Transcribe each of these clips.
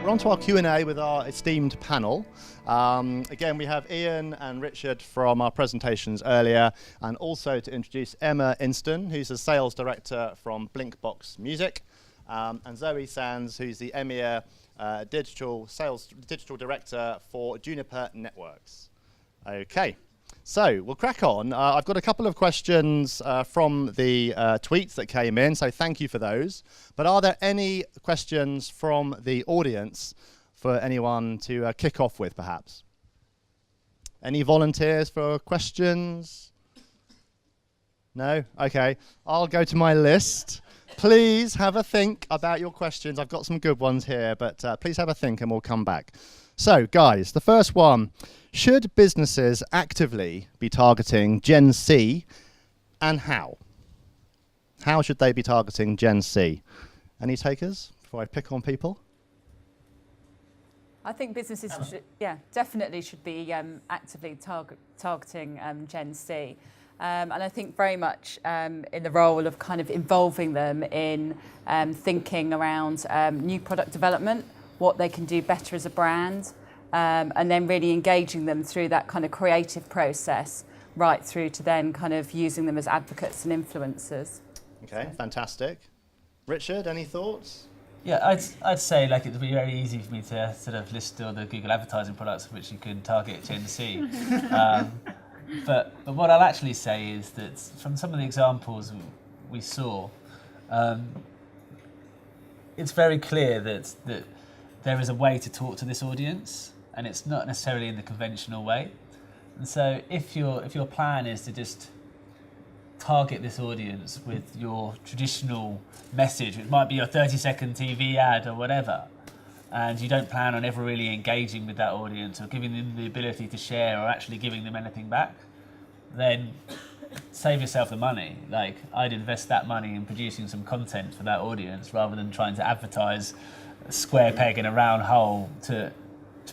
we're on to our Q&A with our esteemed panel. Again, we have Ian and Richard from our presentations earlier, and also to introduce Emma Inston, who's the sales director from Blinkbox Music, and Zoe Sands, who's the EMEA digital director for Juniper Networks. Okay. So we'll crack on. I've got a couple of questions from the tweets that came in, so thank you for those. But are there any questions from the audience for anyone to kick off with, perhaps? Any volunteers for questions? No? Okay. I'll go to my list. Please have a think about your questions. I've got some good ones here, but please have a think and we'll come back. So, guys, the first one. Should businesses actively be targeting Gen C, and how? How should they be targeting Gen C? Any takers before I pick on people? I think businesses definitely should be actively targeting Gen C. And I think very much in the role of kind of involving them in thinking around new product development, what they can do better as a brand, and then really engaging them through that kind of creative process, right through to then kind of using them as advocates and influencers. Okay, fantastic. Richard, any thoughts? Yeah, I'd say like it'd be very easy for me to sort of list all the Google advertising products which you can target Gen C. But what I'll actually say is that from some of the examples we saw, it's very clear that there is a way to talk to this audience, and it's not necessarily in the conventional way. And so if your plan is to just target this audience with your traditional message, which might be your 30-second TV ad or whatever, and you don't plan on ever really engaging with that audience or giving them the ability to share or actually giving them anything back, then save yourself the money. Like, I'd invest that money in producing some content for that audience rather than trying to advertise a square peg in a round hole to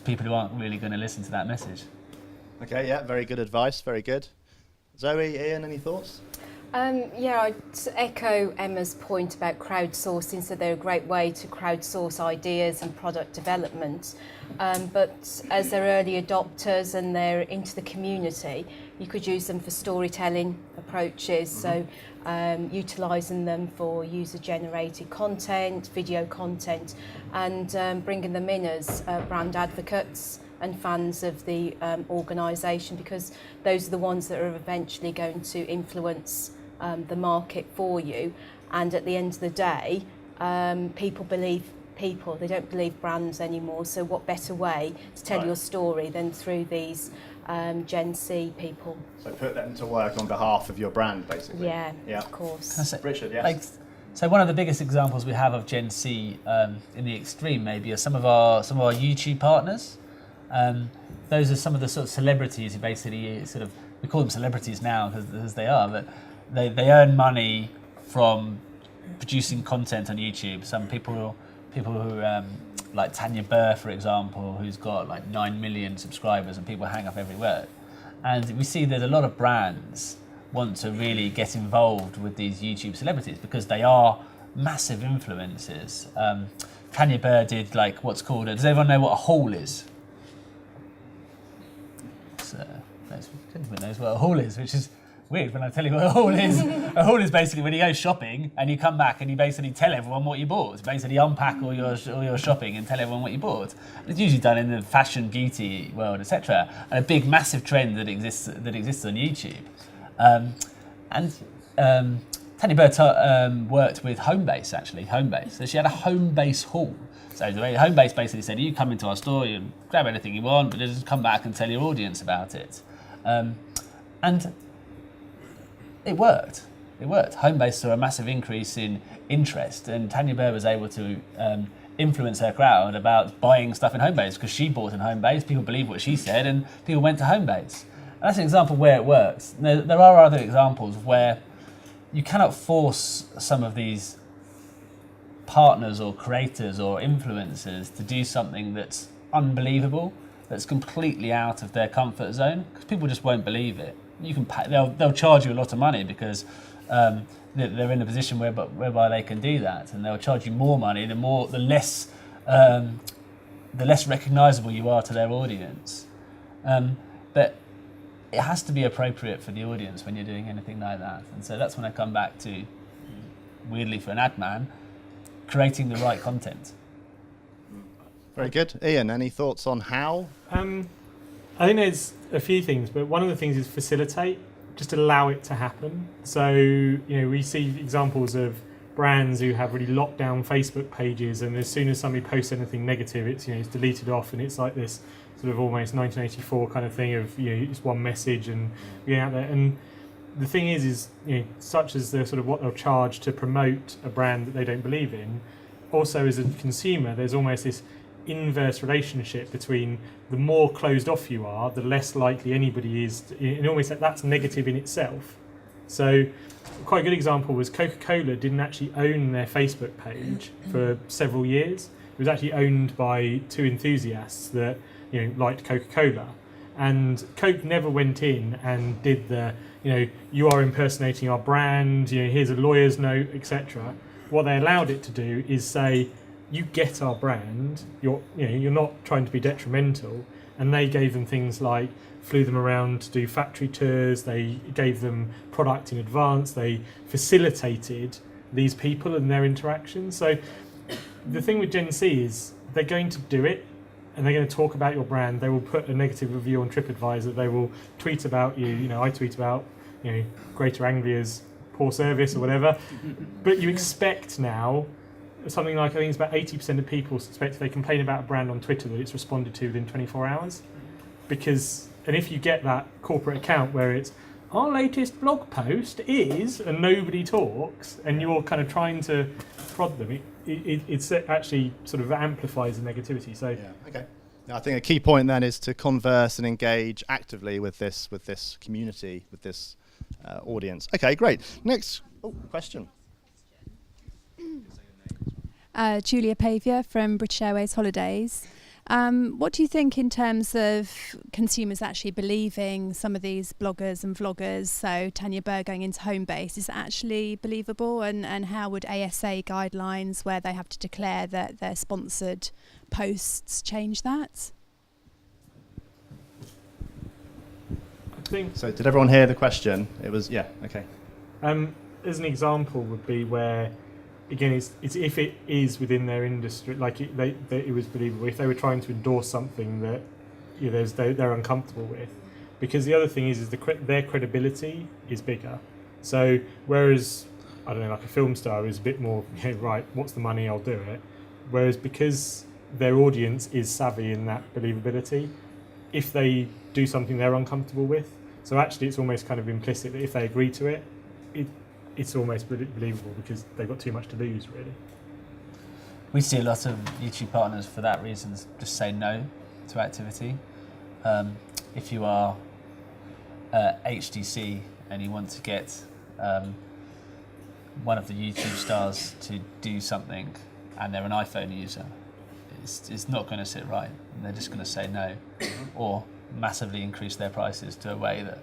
people who aren't really going to listen to that message. Okay, yeah, very good advice, very good. Zoe, Ian, any thoughts? Yeah, I'd echo Emma's point about crowdsourcing, so they're a great way to crowdsource ideas and product development. But as they're early adopters and they're into the community, you could use them for storytelling approaches, so utilising them for user-generated content, video content, and bringing them in as brand advocates and fans of the organisation, because those are the ones that are eventually going to influence the market for you. And at the end of the day, people believe people, they don't believe brands anymore. So what better way to tell your story than through these Gen C people? So put them to work on behalf of your brand, basically. Yeah, of course. Richard, yes. So one of the biggest examples we have of Gen C in the extreme maybe are some of our YouTube partners. Those are some of the sort of celebrities who basically sort of, we call them celebrities now because they are, but they earn money from producing content on YouTube. Some people who like Tanya Burr, for example, who's got like 9 million subscribers and people hang up every word. And we see that a lot of brands want to really get involved with these YouTube celebrities because they are massive influencers. Tanya Burr did like what's called, does everyone know what a haul is? Everyone knows what a haul is, which is weird when I tell you what a haul is. A haul is basically when you go shopping and you come back and you basically tell everyone what you bought. Basically unpack all your shopping and tell everyone what you bought. And it's usually done in the fashion, beauty world, etc. And a big, massive trend that exists on YouTube. Tanya Burr worked with Homebase, actually, Homebase. So she had a Homebase haul. So the way Homebase basically said, you come into our store, you grab anything you want, but just come back and tell your audience about it. And it worked. Homebase saw a massive increase in interest, and Tanya Burr was able to influence her crowd about buying stuff in Homebase because she bought in Homebase, people believed what she said, and people went to Homebase. And that's an example where it works. There are other examples where you cannot force some of these partners or creators or influencers to do something that's unbelievable, that's completely out of their comfort zone, because people just won't believe it. You can they'll charge you a lot of money because they're in a position whereby they can do that, and they'll charge you more money the less the less recognisable you are to their audience. But it has to be appropriate for the audience when you're doing anything like that. And so that's when I come back to, weirdly for an ad man, creating the right content. Very good. Ian, any thoughts on how? I think there's a few things, but one of the things is facilitate, just allow it to happen. So, we see examples of brands who have really locked down Facebook pages, and as soon as somebody posts anything negative, it's deleted off, and it's like this sort of almost 1984 kind of thing of it's one message and being out there. And the thing is such as the sort of what they'll charge to promote a brand that they don't believe in. Also, as a consumer, there's almost this inverse relationship between the more closed off you are, the less likely anybody is and almost that's negative in itself. So quite a good example was Coca-Cola didn't actually own their Facebook page for several years. It was actually owned by two enthusiasts that liked Coca-Cola, and Coke never went in and did the you are impersonating our brand, here's a lawyer's note, etc. What they allowed it to do is say, you get our brand, you're not trying to be detrimental, and they gave them things like flew them around to do factory tours, they gave them product in advance, they facilitated these people and their interactions. So the thing with Gen Z is they're going to do it, and they're going to talk about your brand. They will put a negative review on TripAdvisor, they will tweet about you, I tweet about Greater Anglia's poor service or whatever, but you expect now something like, I think it's about 80% of people suspect if they complain about a brand on Twitter that it's responded to within 24 hours. And if you get that corporate account where it's, our latest blog post is, and nobody talks, and you're kind of trying to prod them, it's actually sort of amplifies the negativity. So yeah, okay. Now, I think a key point then is to converse and engage actively with this community, with this audience. Okay, great. Next question. Julia Pavia from British Airways Holidays. What do you think in terms of consumers actually believing some of these bloggers and vloggers? So Tanya Burr going into Homebase, is it actually believable? And how would ASA guidelines where they have to declare that their sponsored posts change that? So did everyone hear the question? It was, yeah, okay. As an example would be where, again, it's if it is within their industry, like it was believable. If they were trying to endorse something that they're uncomfortable with, because the other thing is their credibility is bigger. So whereas I don't know, like a film star is a bit more right, what's the money? I'll do it. Whereas because their audience is savvy in that believability, if they do something they're uncomfortable with, so actually it's almost kind of implicit that if they agree to it, it's almost believable because they've got too much to lose, really. We see a lot of YouTube partners for that reason just say no to activity. If you are HTC and you want to get one of the YouTube stars to do something and they're an iPhone user, it's not going to sit right. And they're just going to say no, or massively increase their prices to a way that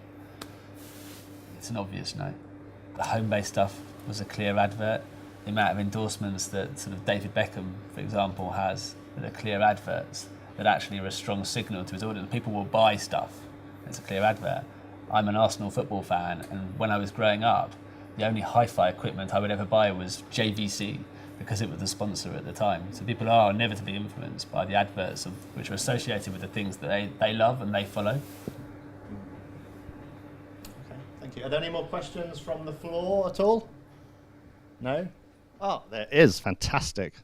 it's an obvious no. The Homebase stuff was a clear advert. The amount of endorsements that sort of David Beckham, for example, has that are clear adverts that actually are a strong signal to his audience. People will buy stuff. It's a clear advert. I'm an Arsenal football fan, and when I was growing up, the only hi-fi equipment I would ever buy was JVC because it was the sponsor at the time. So people are inevitably influenced by the adverts which are associated with the things that they love and they follow. Thank you. Are there any more questions from the floor at all? No? Oh, there is. Fantastic.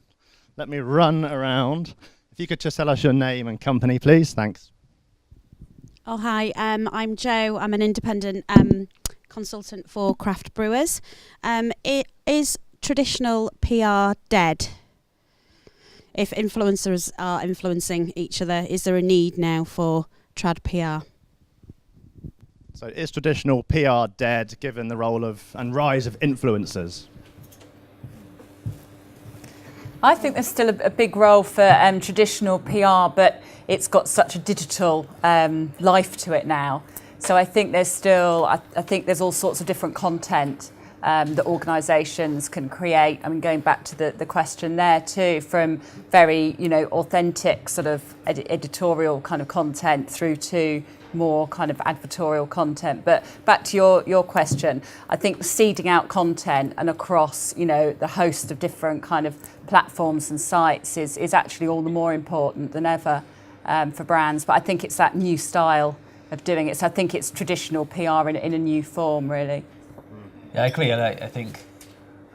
Let me run around. If you could just tell us your name and company, please. Thanks. Oh, hi. I'm Jo. I'm an independent consultant for craft brewers. Is traditional PR dead? If influencers are influencing each other, is there a need now for trad PR? So is traditional PR dead given the role of and rise of influencers? I think there's still a big role for traditional PR, but it's got such a digital life to it now. So I think there's still, I think there's all sorts of different content that organisations can create. I mean, going back to the question there too, from very, authentic sort of editorial kind of content through to more kind of advertorial content. But back to your question, I think seeding out content and across, the host of different kind of platforms and sites is actually all the more important than ever for brands. But I think it's that new style of doing it. So I think it's traditional PR in a new form, really. Yeah, I agree. I think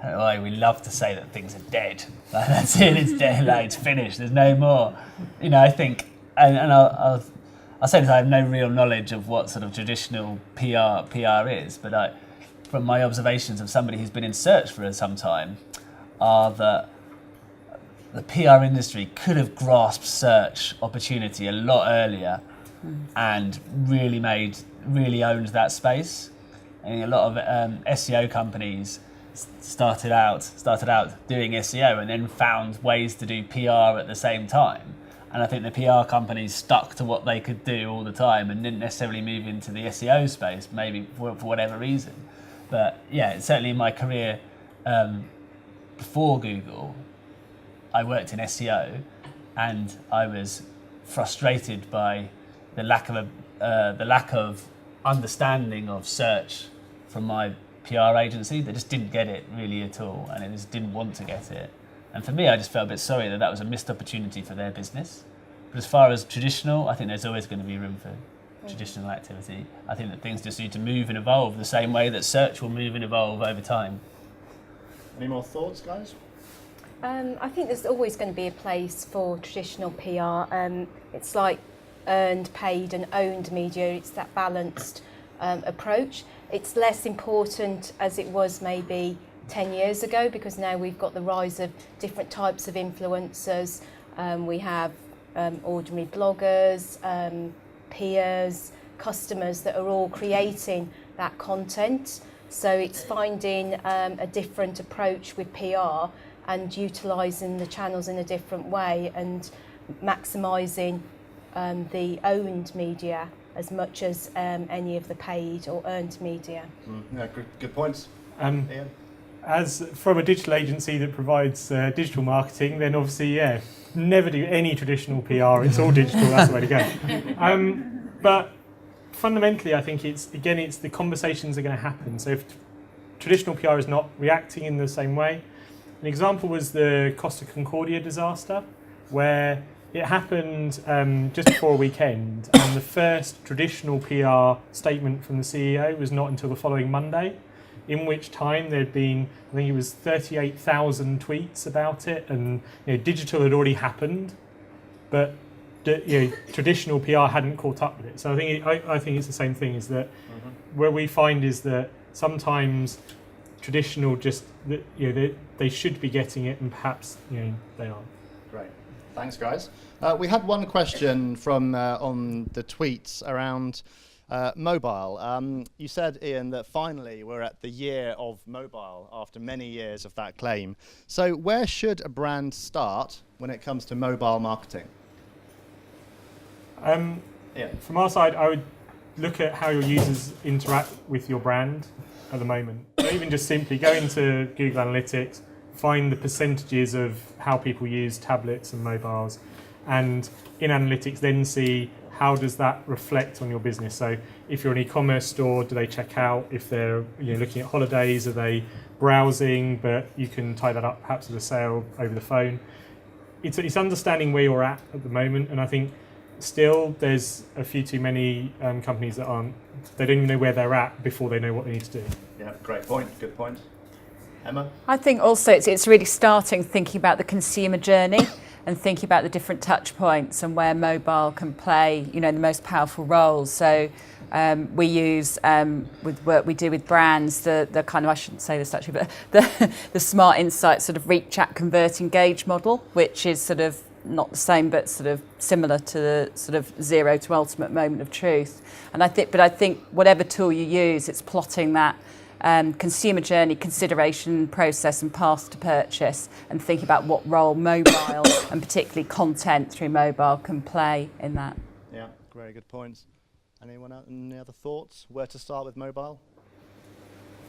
we love to say that things are dead. Like, that's it. It's dead. Like, it's finished. There's no more. I think, and I'll say this. I have no real knowledge of what sort of traditional PR is, but from my observations of somebody who's been in search for some time, are that the PR industry could have grasped search opportunity a lot earlier and really owned that space. And a lot of SEO companies started out doing SEO and then found ways to do PR at the same time. And I think the PR companies stuck to what they could do all the time and didn't necessarily move into the SEO space, maybe for whatever reason. But yeah, certainly in my career before Google, I worked in SEO, and I was frustrated by the lack of understanding of search from my PR agency. They just didn't get it really at all, and they just didn't want to get it. And for me, I just felt a bit sorry that was a missed opportunity for their business. But as far as traditional, I think there's always going to be room for traditional activity. I think that things just need to move and evolve the same way that search will move and evolve over time. Any more thoughts, guys? I think there's always going to be a place for traditional PR. It's like earned, paid and owned media. It's that balanced approach. It's less important as it was maybe 10 years ago, because now we've got the rise of different types of influencers. We have ordinary bloggers, peers, customers that are all creating that content. So it's finding a different approach with PR and utilising the channels in a different way and maximising the owned media as much as any of the paid or earned media. Yeah, good points. Ian? Ian? As from a digital agency that provides digital marketing, then obviously, never do any traditional PR. It's all digital. That's the way to go. But fundamentally, I think it's the conversations are going to happen. So if traditional PR is not reacting in the same way, an example was the Costa Concordia disaster, where it happened just before a weekend, and the first traditional PR statement from the CEO was not until the following Monday, in which time there'd been, I think it was 38,000 tweets about it, and digital had already happened, but traditional PR hadn't caught up with it. So I think it's the same thing. Is that where we find is that sometimes traditional they should be getting it, and perhaps they aren't. Great, thanks, guys. We had one question from on the tweets around mobile. You said, Ian, that finally we're at the year of mobile after many years of that claim. So where should a brand start when it comes to mobile marketing? From our side, I would look at how your users interact with your brand at the moment. So even just simply go into Google Analytics, find the percentages of how people use tablets and mobiles, and in Analytics then see how does that reflect on your business. So if you're an e-commerce store, do they check out? If they're looking at holidays, are they browsing? But you can tie that up perhaps with a sale over the phone. It's understanding where you're at the moment, and I think still there's a few too many companies that they don't even know where they're at before they know what they need to do. Yeah, great point, good point. Emma? I think also it's really starting thinking about the consumer journey and thinking about the different touch points and where mobile can play, the most powerful roles. So we use, with work we do with brands, the kind of, I shouldn't say this actually, but the smart insight sort of reach, chat, convert, engage model, which is sort of not the same, but sort of similar to the sort of zero to ultimate moment of truth. And I think whatever tool you use, it's plotting that consumer journey, consideration process and path to purchase, and think about what role mobile and particularly content through mobile can play in that. Yeah, very good points. Anyone else, any other thoughts? Where to start with mobile?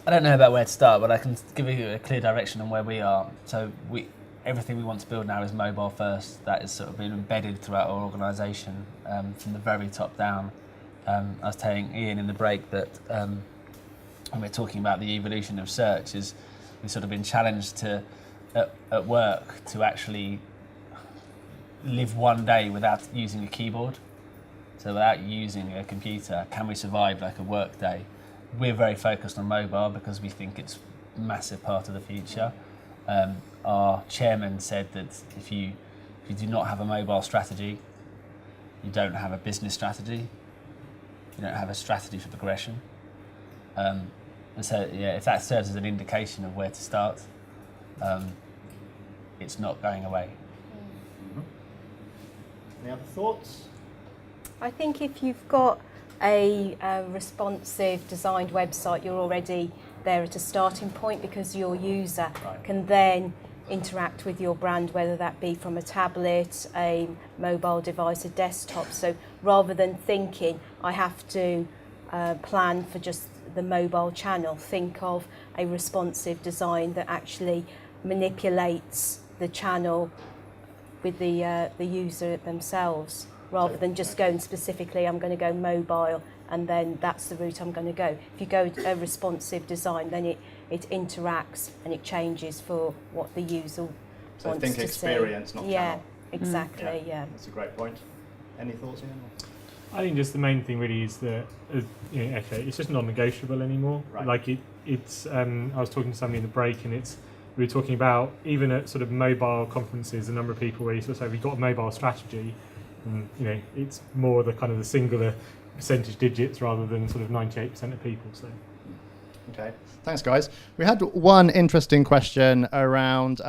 I don't know about where to start, but I can give you a clear direction on where we are. So everything we want to build now is mobile first. That has sort of been embedded throughout our organisation from the very top down. I was telling Ian in the break that when we're talking about the evolution of search, is we've sort of been challenged to at work to actually live one day without using a keyboard. So without using a computer, can we survive like a work day? We're very focused on mobile because we think it's a massive part of the future. Our chairman said that if you do not have a mobile strategy, you don't have a business strategy, you don't have a strategy for progression. And so, yeah, if that serves as an indication of where to start, it's not going away. Any other thoughts? I think if you've got a responsive designed website, you're already there at a starting point because your user can then interact with your brand, whether that be from a tablet, a mobile device, a desktop. So rather than thinking I have to plan for just the mobile channel, think of a responsive design that actually manipulates the channel with the user themselves, rather than just going specifically, I'm going to go mobile and then that's the route I'm going to go. If you go a responsive design, then it interacts and it changes for what the user wants to see. So think experience, not channel. Yeah, exactly, yeah. That's a great point. Any thoughts, Ian? I think just the main thing really is that it's just non-negotiable anymore. Right. Like it's. I was talking to somebody in the break, and we were talking about even at sort of mobile conferences, a number of people where you sort of say we've got a mobile strategy, and it's more the kind of the singular percentage digits rather than sort of 98% of people. So. Okay, thanks guys. We had one interesting question around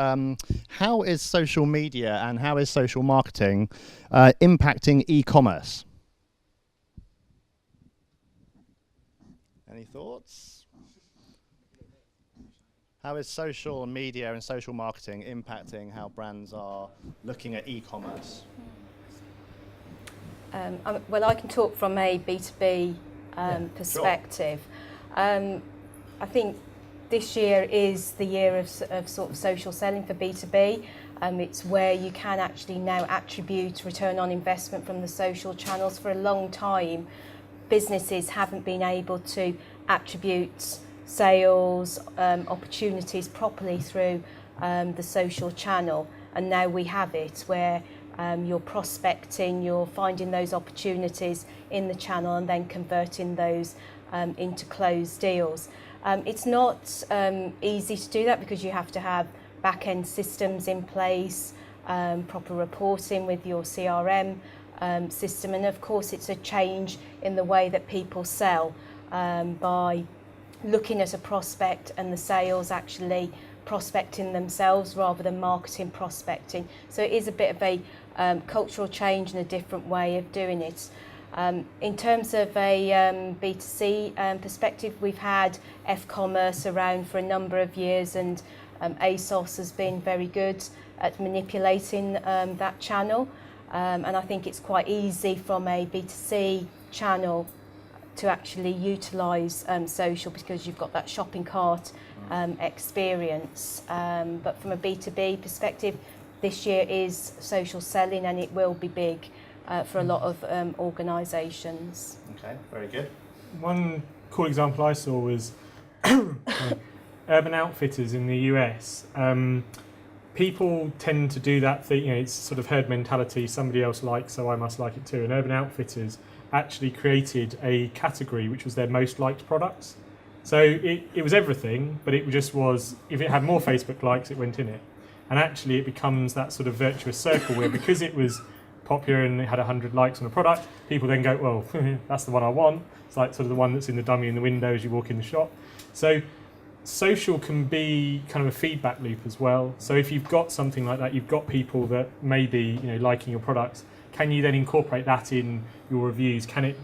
how is social media and how is social marketing impacting e-commerce? Any thoughts? How is social media and social marketing impacting how brands are looking at e-commerce? Well, I can talk from a B2B perspective. Sure. I think this year is the year of sort of social selling for B2B. It's where you can actually now attribute return on investment from the social channels. For a long time, businesses haven't been able to attribute sales opportunities properly through the social channel, and now we have it where you're prospecting, you're finding those opportunities in the channel and then converting those into closed deals. It's not easy to do that because you have to have back-end systems in place, proper reporting with your CRM system, and of course it's a change in the way that people sell by looking at a prospect and the sales actually prospecting themselves rather than marketing prospecting. So it is a bit of a cultural change and a different way of doing it. In terms of a B2C perspective, we've had F-commerce around for a number of years, and ASOS has been very good at manipulating that channel. And I think it's quite easy from a B2C channel to actually utilise social because you've got that shopping cart experience. But from a B2B perspective, this year is social selling, and it will be big for a lot of organisations. Okay, very good. One cool example I saw was Urban Outfitters in the US. People tend to do that thing, it's sort of herd mentality, somebody else likes, so I must like it too. And Urban Outfitters actually created a category which was their most liked products. So it was everything, but it just was, if it had more Facebook likes, it went in it. And actually it becomes that sort of virtuous circle where because it was popular and it had 100 likes on a product, people then go, well, that's the one I want. It's like sort of the one that's in the dummy in the window as you walk in the shop. So social can be kind of a feedback loop as well. So if you've got something like that, you've got people that may be liking your products, can you then incorporate that in your reviews? Can it,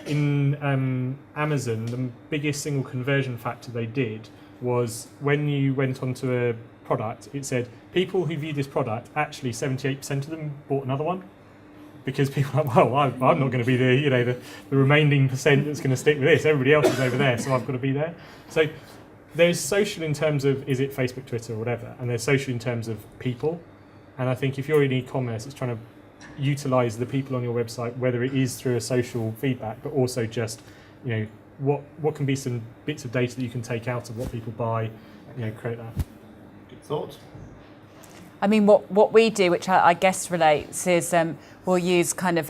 in Amazon, the biggest single conversion factor they did was when you went onto a product, it said people who viewed this product, actually 78% of them bought another one, because people are like, well, I'm not going to be the remaining percent that's going to stick with this. Everybody else is over there, so I've got to be there. So there's social in terms of, is it Facebook, Twitter, or whatever, and there's social in terms of people. And I think if you're in e-commerce, it's trying to utilise the people on your website, whether it is through a social feedback, but also just, what can be some bits of data that you can take out of what people buy, create that. Good thought. I mean, what we do, which I guess relates, is we'll use kind of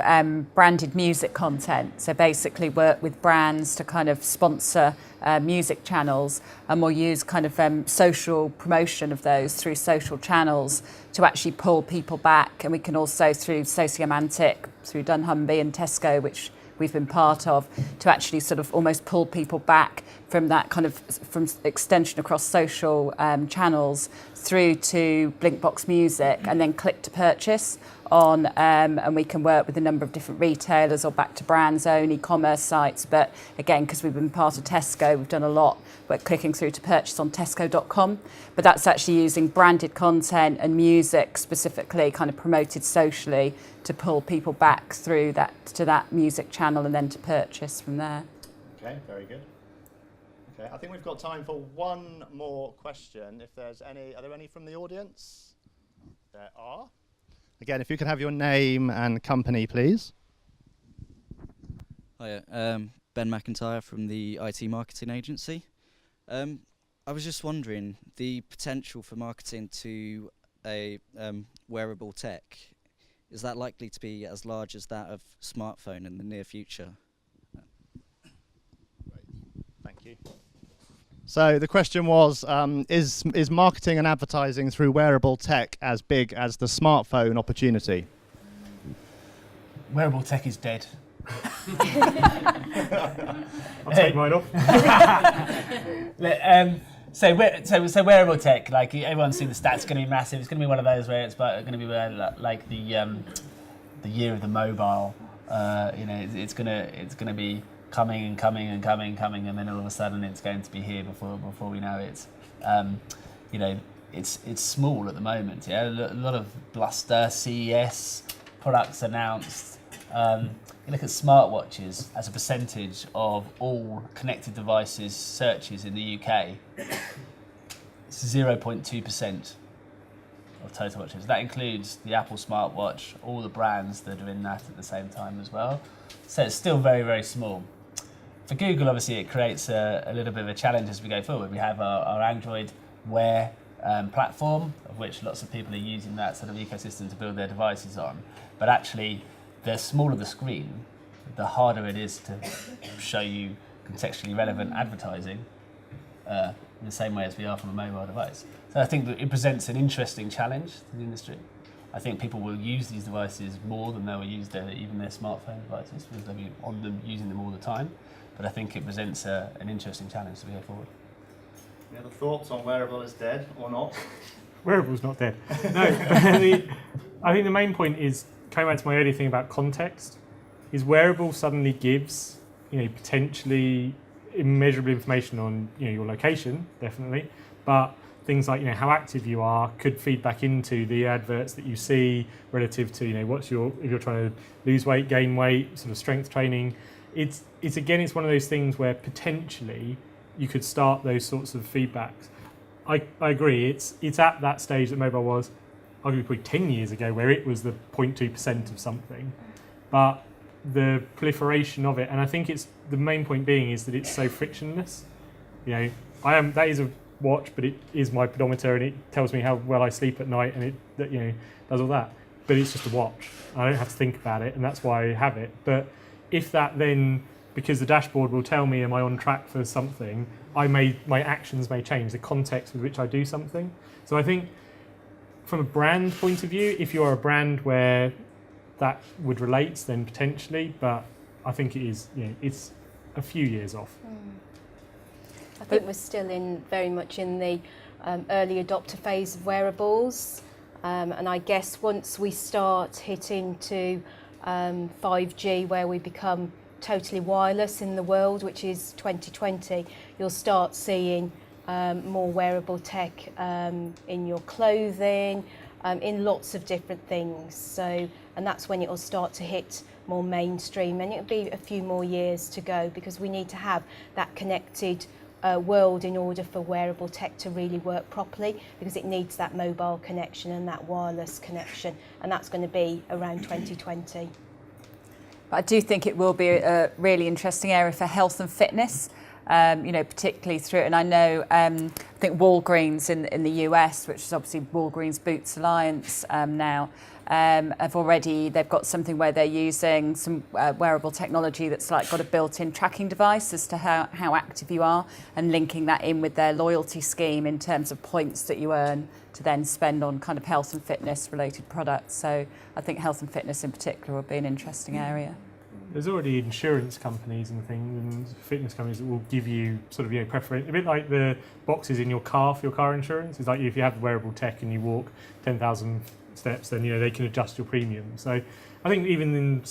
branded music content. So basically work with brands to kind of sponsor music channels, and we'll use kind of social promotion of those through social channels to actually pull people back. And we can also, through Sociomantic, through dunnhumby and Tesco, which we've been part of, to actually sort of almost pull people back from that kind of from extension across social channels through to Blinkbox Music, and then click to purchase on, and we can work with a number of different retailers or back to brands own e-commerce sites. But again, because we've been part of Tesco, we've done a lot. We're clicking through to purchase on tesco.com, but that's actually using branded content and music specifically kind of promoted socially to pull people back through that to that music channel and then to purchase from there. Okay, very good. Okay, I think we've got time for one more question. If there's any, are there any from the audience? There are. Again, if you could have your name and company, please. Hi, Ben McIntyre from the IT marketing agency. I was just wondering, the potential for marketing to a wearable tech, is that likely to be as large as that of smartphone in the near future? Thank you. So the question was, is marketing and advertising through wearable tech as big as the smartphone opportunity? Wearable tech is dead. I'll take mine off. So wearable tech, like everyone's seen the stats, going to be massive. It's going to be one of those where it's going to be like the year of the mobile. It's going to be coming, and then all of a sudden it's going to be here before we know it. It's small at the moment. Yeah, a lot of bluster, CES products announced. You look at smartwatches as a percentage of all connected devices searches in the UK. It's 0.2% of total watches. That includes the Apple smartwatch, all the brands that are in that at the same time as well. So it's still very, very small. For Google, obviously, it creates a little bit of a challenge as we go forward. We have our Android Wear platform, of which lots of people are using that sort of ecosystem to build their devices on. But actually, the smaller the screen, the harder it is to show you contextually relevant advertising in the same way as we are from a mobile device. So I think that it presents an interesting challenge to the industry. I think people will use these devices more than they will use even their smartphone devices, because they'll be on them, using them all the time. But I think it presents an interesting challenge to go forward. Any other thoughts on wearable is dead or not? Wearable's not dead. No, I think the main point is, coming back to my earlier thing about context, is wearable suddenly gives, potentially immeasurable information on, your location, definitely, but things like, how active you are could feed back into the adverts that you see relative to, if you're trying to lose weight, gain weight, sort of strength training. It's one of those things where potentially you could start those sorts of feedbacks. I agree, it's at that stage that mobile was, arguably probably 10 years ago, where it was the 0.2% of something, but the proliferation of it, and I think it's the main point being is that it's so frictionless. That is a watch, but it is my pedometer, and it tells me how well I sleep at night, and it does all that. But it's just a watch. I don't have to think about it, and that's why I have it. But if that then, because the dashboard will tell me, am I on track for something, my actions may change, the context with which I do something. So I think, from a brand point of view, if you're a brand where that would relate, then potentially, but I think it is, it's a few years off. I think we're still very much in the early adopter phase of wearables, and I guess once we start hitting to 5G, where we become totally wireless in the world, which is 2020, you'll start seeing more wearable tech in your clothing, in lots of different things. So, and that's when it will start to hit more mainstream, and it'll be a few more years to go, because we need to have that connected world in order for wearable tech to really work properly, because it needs that mobile connection and that wireless connection, and that's going to be around 2020. But I do think it will be a really interesting area for health and fitness, particularly through, and I know, I think Walgreens in the US, which is obviously Walgreens Boots Alliance now, they've got something where they're using some wearable technology that's like got a built-in tracking device as to how active you are, and linking that in with their loyalty scheme in terms of points that you earn to then spend on kind of health and fitness related products. So I think health and fitness in particular would be an interesting area. There's already insurance companies and things, and fitness companies that will give you sort of preference, a bit like the boxes in your car for your car insurance. It's like if you have wearable tech and you walk 10,000 steps, then they can adjust your premium. So I think even there's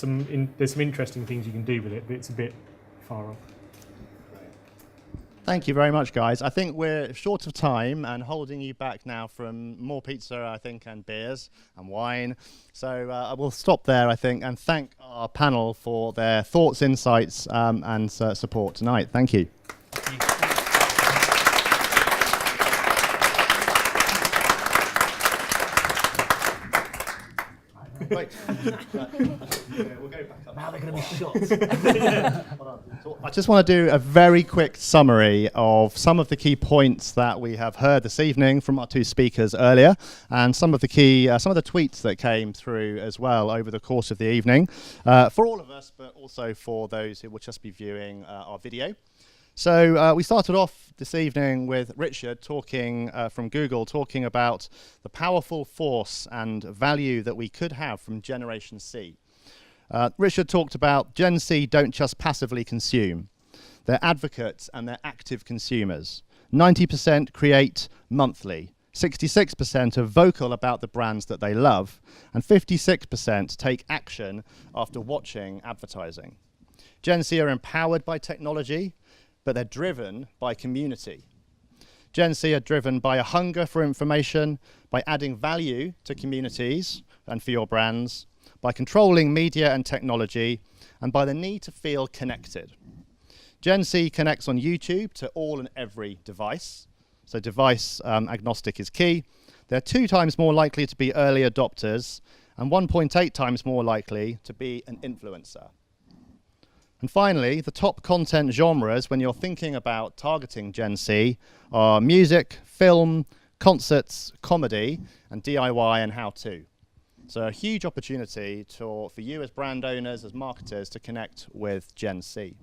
some interesting things you can do with it, but it's a bit far off. Thank you very much, guys. I think we're short of time and holding you back now from more pizza, I think, and beers and wine. So I will stop there, I think, and thank our panel for their thoughts, insights, and support tonight. Thank you. Thank you. Wait. We'll go back up. Now they're going to be shots. I just want to do a very quick summary of some of the key points that we have heard this evening from our two speakers earlier, and some of the tweets that came through as well over the course of the evening, for all of us, but also for those who will just be viewing our video. So we started off this evening with Richard talking from Google, talking about the powerful force and value that we could have from Generation C. Richard talked about Gen C don't just passively consume. They're advocates and they're active consumers. 90% create monthly. 66% are vocal about the brands that they love. And 56% take action after watching advertising. Gen C are empowered by technology, but they're driven by community. Gen Z are driven by a hunger for information, by adding value to communities and for your brands, by controlling media and technology, and by the need to feel connected. Gen Z connects on YouTube to all and every device, so device agnostic is key. They're 2 times more likely to be early adopters and 1.8 times more likely to be an influencer. And finally, the top content genres when you're thinking about targeting Gen Z are music, film, concerts, comedy, and DIY and how-to. So a huge opportunity for you as brand owners, as marketers, to connect with Gen Z.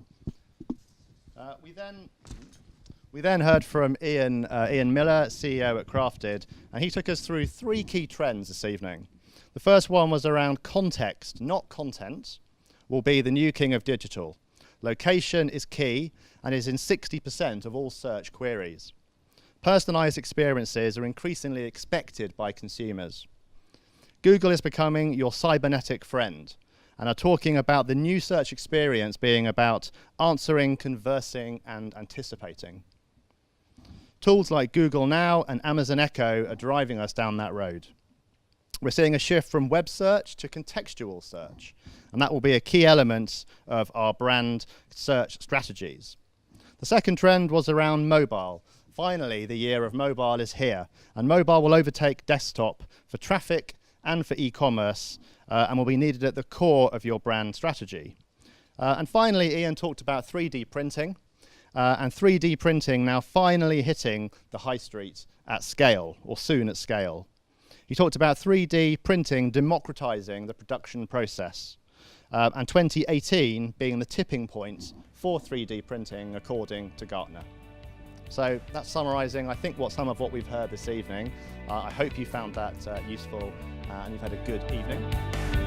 We then heard from Ian Miller, CEO at Crafted, and he took us through 3 key trends this evening. The first one was around context, not content, will be the new king of digital. Location is key and is in 60% of all search queries. Personalized experiences are increasingly expected by consumers. Google is becoming your cybernetic friend and are talking about the new search experience being about answering, conversing, and anticipating. Tools like Google Now and Amazon Echo are driving us down that road. We're seeing a shift from web search to contextual search, and that will be a key element of our brand search strategies. The second trend was around mobile. Finally, the year of mobile is here, and mobile will overtake desktop for traffic and for e-commerce, and will be needed at the core of your brand strategy. And finally, Ian talked about 3D printing, and 3D printing now finally hitting the high street at scale, or soon at scale. He talked about 3D printing democratizing the production process, and 2018 being the tipping point for 3D printing, according to Gartner. So that's summarizing, I think, some of what we've heard this evening. I hope you found that useful and you've had a good evening.